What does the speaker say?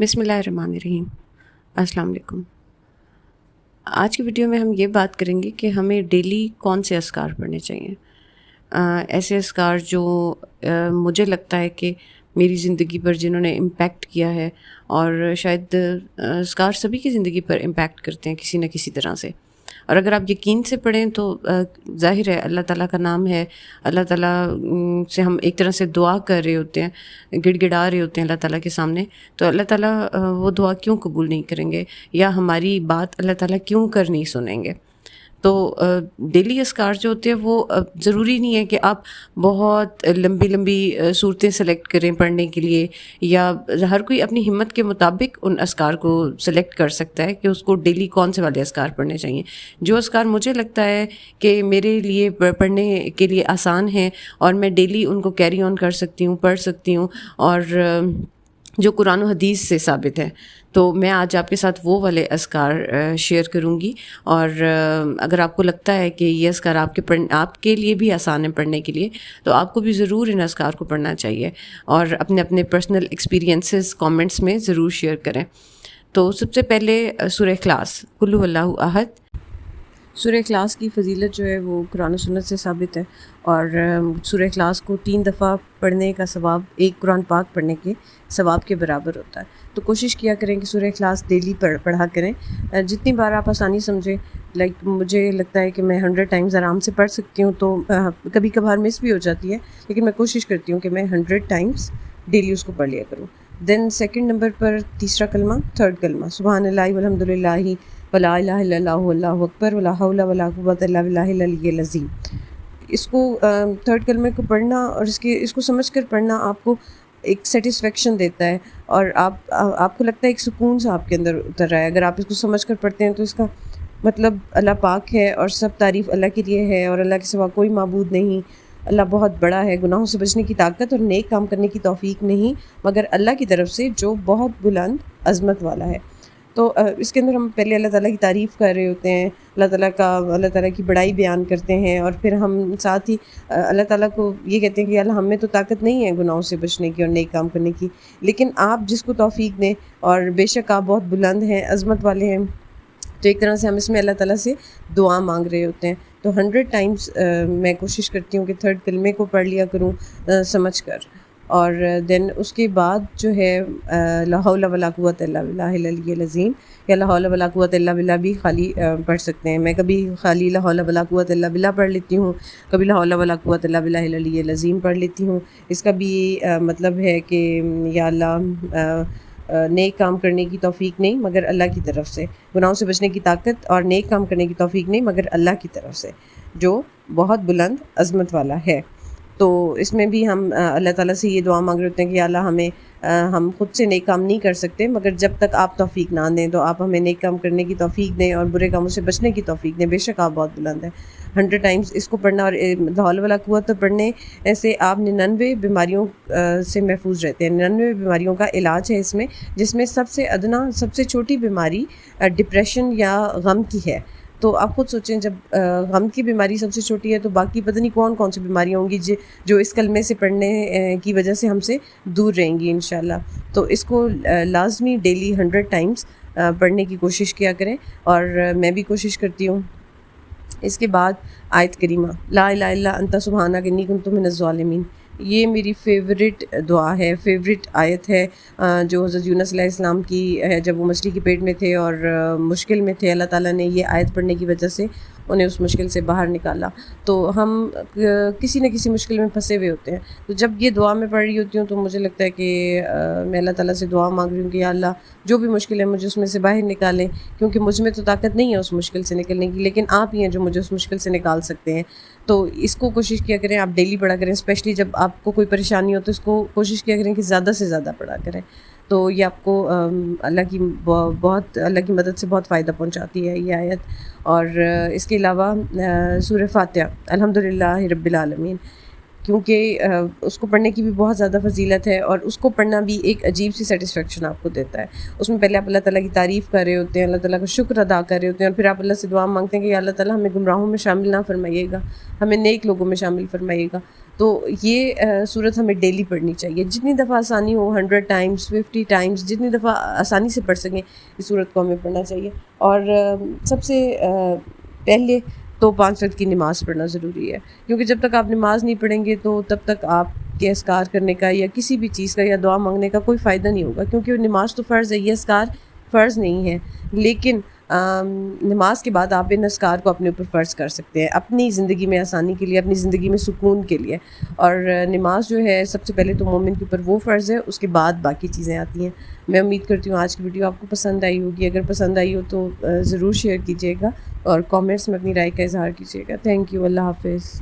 बिस्मिल्लाहिर्रहमानिर्रहीम। अस्सलाम वालेकुम। आज की वीडियो में हम ये बात करेंगे कि हमें डेली कौन से अज़कार पढ़ने चाहिए। ऐसे अज़कार जो मुझे लगता है कि मेरी ज़िंदगी पर जिन्होंने इम्पैक्ट किया है, और शायद अज़कार सभी की ज़िंदगी पर इम्पैक्ट करते हैं किसी न किसी तरह से। और अगर आप यकीन से पढ़ें तो ज़ाहिर है अल्लाह ताला का नाम है, अल्लाह ताला से हम एक तरह से दुआ कर रहे होते हैं, गिड़गिड़ा रहे होते हैं अल्लाह ताला के सामने। तो अल्लाह ताला वो दुआ क्यों कबूल नहीं करेंगे, या हमारी बात अल्लाह ताला क्यों कर नहीं सुनेंगे। तो डेली अज़कार जो होते हैं वो ज़रूरी नहीं है कि आप बहुत लंबी लंबी सूरतें सेलेक्ट करें पढ़ने के लिए, या हर कोई अपनी हिम्मत के मुताबिक उन अज़कार को सेलेक्ट कर सकता है कि उसको डेली कौन से वाले अज़कार पढ़ने चाहिए। जो अज़कार मुझे लगता है कि मेरे लिए पढ़ने के लिए आसान है और मैं डेली उनको कैरी ऑन कर सकती हूँ, पढ़ सकती हूँ, और जो कुरान और हदीस से साबित है, तो मैं आज आपके साथ वो वाले अज़कार शेयर करूँगी। और अगर आपको लगता है कि ये अज़कार आपके लिए भी आसान है पढ़ने के लिए, तो आपको भी ज़रूर इन अज़कार को पढ़ना चाहिए, और अपने अपने पर्सनल एक्सपीरियंसेस कमेंट्स में ज़रूर शेयर करें। तो सबसे पहले सूरह इखलास, कुल हुवल्लाहु अहद। सूरह इखलास की फ़जीलत जो है वो कुरान और सुन्नत से साबित है, और सूरह इखलास को 3 दफ़ा पढ़ने का सवाब एक कुरान पाक पढ़ने के सवाब के बराबर होता है। तो कोशिश किया करें कि सूरह इखलास डेली पढ़ा करें, जितनी बार आप आसानी समझें। मुझे लगता है कि मैं 100 टाइम्स आराम से पढ़ सकती हूँ, तो कभी कभार मिस भी हो जाती है, लेकिन मैं कोशिश करती हूँ कि मैं 100 टाइम्स डेली उसको पढ़ लिया करूँ। देन सेकंड नंबर पर तीसरा कलमा, थर्ड कलमा, सुबहानल्लाहि वल्हम्दुलिल्लाहि वला इलाहा इल्लल्लाहु वल्लाहु अकबर वला हौला वला कुव्वता इल्ला बिल्लाहिल अलिय्यिल अज़ीम। इसको थर्ड कलमे को पढ़ना और इसको समझकर पढ़ना आपको एक सेटिस्फेक्शन देता है, और आपको लगता है एक सुकून सा आपके अंदर उतर रहा है। अगर आप इसको समझकर पढ़ते हैं तो इसका मतलब अल्लाह पाक है और सब तारीफ़ अल्लाह के लिए है, और अल्लाह के सिवा कोई माबूद नहीं। अल्लाह बहुत बड़ा है, गुनाहों से बचने की ताकत और नेक काम करने की तौफीक नहीं मगर अल्लाह की तरफ से, जो बहुत बुलंद अज़मत वाला है। तो इसके अंदर हम पहले अल्लाह ताला की तारीफ़ कर रहे होते हैं, अल्लाह ताला की बड़ाई बयान करते हैं, और फिर हम साथ ही अल्लाह ताला को ये कहते हैं कि अल्लाह हमें तो ताकत नहीं है गुनाहों से बचने की और नेक काम करने की, लेकिन आप जिसको तौफीक दें, और बेशक आप बहुत बुलंद हैं, अज़मत वाले हैं। तो एक तरह से हम इसमें अल्लाह ताला से दुआ मांग रहे होते हैं। तो 100 टाइम्स मैं कोशिश करती हूँ कि थर्ड कलमे को पढ़ लिया करूँ समझ कर। और देन उसके बाद जो है ला हौला वला कुव्वता इल्ला बिल्लाहिल अलिय्यिल अज़ीम, या ला हौला वला कुव्वता इल्ला बिल्लाह भी खाली पढ़ सकते हैं। मैं कभी खाली ला हौला वला कुव्वता इल्ला बिल्लाह पढ़ लेती हूँ, कभी ला हौला वला कुव्वता इल्ला बिल्लाहिल अलिय्यिल अज़ीम पढ़ लेती हूँ। इसका भी मतलब है कि या अल्लाह नेक काम करने की तौफीक नहीं मगर अल्लाह की तरफ से, गुनाहों से बचने की ताकत और नेक काम करने की तौफीक नहीं मगर अल्लाह की तरफ से, जो बहुत बुलंद अज़मत वाला है। तो इसमें भी हम अल्लाह ताला से ये दुआ मांग रहे होते हैं कि अल्लाह हमें हम खुद से नेक काम नहीं कर सकते, मगर जब तक आप तौफीक ना दें तो आप हमें नेक काम करने की तौफीक दें और बुरे कामों से बचने की तौफीक दें, बेशक आप बहुत बुलंद हैं। 100 टाइम्स इसको पढ़ना, और ला हौला वला कुव्वता पढ़ने ऐसे आप 99 बीमारियों से महफूज रहते हैं। 99 बीमारियों का इलाज है इसमें, जिसमें सबसे अदना, सबसे छोटी बीमारी डिप्रेशन या गम की है। तो आप खुद सोचें, जब गम की बीमारी सबसे छोटी है तो बाकी पता नहीं कौन कौन सी बीमारियाँ होंगी जो इस कलमे से पढ़ने की वजह से हमसे दूर रहेंगी इंशाल्लाह। तो इसको लाजमी डेली 100 टाइम्स पढ़ने की कोशिश किया करें, और मैं भी कोशिश करती हूँ। इसके बाद आयत करीमा, ला इलाहा इल्ला अंता सुब्हानक इन्नी कुन्तु मिनज़ ज़ालिमीन, ये मेरी फ़ेवरेट दुआ है, फ़ेवरेट आयत है, जो हज़रत यूनुस अलैहिस्सलाम की है। जब वो मछली के पेट में थे और मुश्किल में थे, अल्लाह ताला ने ये आयत पढ़ने की वजह से उन्हें उस मुश्किल से बाहर निकाला। तो हम किसी न किसी मुश्किल में फंसे हुए होते हैं, तो जब ये दुआ मैं पढ़ रही होती हूँ तो मुझे लगता है कि मैं अल्लाह ताला से दुआ मांग रही हूँ कि या अल्लाह जो भी मुश्किल है मुझे उसमें से बाहर निकालें, क्योंकि मुझ में तो ताकत नहीं है उस मुश्किल से निकलने की, लेकिन आप ही हैं जो मुझे उस मुश्किल से निकाल सकते हैं। तो इसको कोशिश किया करें, आप डेली पढ़ा करें, स्पेशली जब आपको कोई परेशानी हो तो इसको कोशिश किया करें कि ज़्यादा से ज़्यादा पढ़ा करें। तो ये आपको अल्लाह की मदद से बहुत फ़ायदा पहुंचाती है ये आयत। और इसके अलावा सूरह फातिहा, अल्हम्दुलिल्लाहि रब्बिल आलमीन, کیونکہ اس کو پڑھنے کی بھی بہت زیادہ فضیلت ہے، اور اس کو پڑھنا بھی ایک عجیب سی سیٹسفیکشن آپ کو دیتا ہے. اس میں پہلے آپ اللہ تعالیٰ کی تعریف کر رہے ہوتے ہیں، اللہ تعالیٰ کا شکر ادا کر رہے ہوتے ہیں، اور پھر آپ اللہ سے دعا مانگتے ہیں کہ یا اللہ تعالیٰ ہمیں گمراہوں میں شامل نہ فرمائیے گا، ہمیں نیک لوگوں میں شامل فرمائیے گا. تو یہ صورت ہمیں ڈیلی پڑھنی چاہیے، جتنی دفعہ آسانی ہو، 100 ٹائمز، 50 ٹائمز، جتنی دفعہ آسانی سے پڑھ سکیں اس صورت کو ہمیں پڑھنا چاہیے. اور سب سے پہلے تو 5 وقت کی نماز پڑھنا ضروری ہے، کیونکہ جب تک آپ نماز نہیں پڑھیں گے تو تب تک آپ کے اذکار کرنے کا یا کسی بھی چیز کا یا دعا مانگنے کا کوئی فائدہ نہیں ہوگا، کیونکہ نماز تو فرض ہے، یہ اذکار فرض نہیں ہے. لیکن نماز کے بعد آپ ان اذکار کو اپنے اوپر فرض کر سکتے ہیں اپنی زندگی میں آسانی کے لیے، اپنی زندگی میں سکون کے لیے. اور نماز جو ہے سب سے پہلے تو مومن کے اوپر وہ فرض ہے، اس کے بعد باقی چیزیں آتی ہیں. میں امید کرتی ہوں آج کی ویڈیو آپ کو پسند آئی ہوگی. اگر پسند آئی ہو تو ضرور شیئر کیجیے گا، اور کامنٹس میں اپنی رائے کا اظہار کیجیے گا. Thank you. اللہ حافظ.